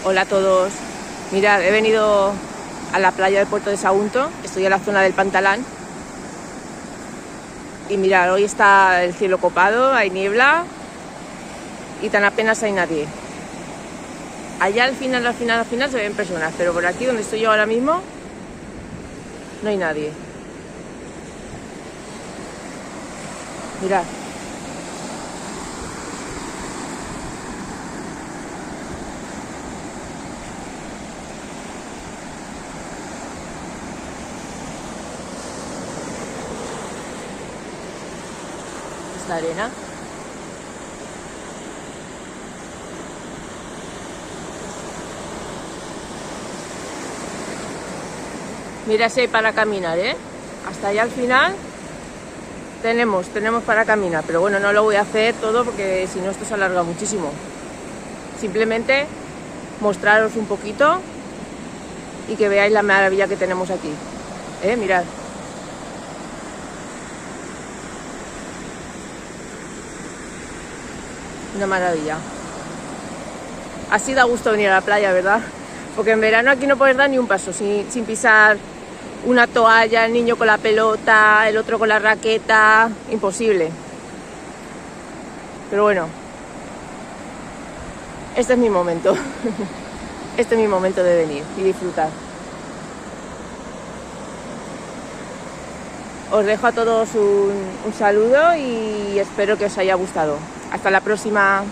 Hola a todos. Mirad, he venido a la playa del Puerto de Sagunto. Estoy en la zona del Pantalán. Y mirad, hoy está el cielo copado, hay niebla y tan apenas hay nadie. Allá al final se ven personas, pero por aquí donde estoy yo ahora mismo no hay nadie. Mirad. La arena. Mira si hay para caminar, hasta allá al final tenemos para caminar, pero bueno, no lo voy a hacer todo porque si no esto se alarga muchísimo. Simplemente mostraros un poquito y que veáis la maravilla que tenemos aquí. Mirad. Una maravilla. Así da gusto venir a la playa, ¿verdad? Porque en verano aquí no puedes dar ni un paso sin pisar una toalla, el niño con la pelota, el otro con la raqueta, imposible. Pero bueno, este es mi momento. Este es mi momento de venir y disfrutar. Os dejo a todos un saludo y espero que os haya gustado. Hasta la próxima.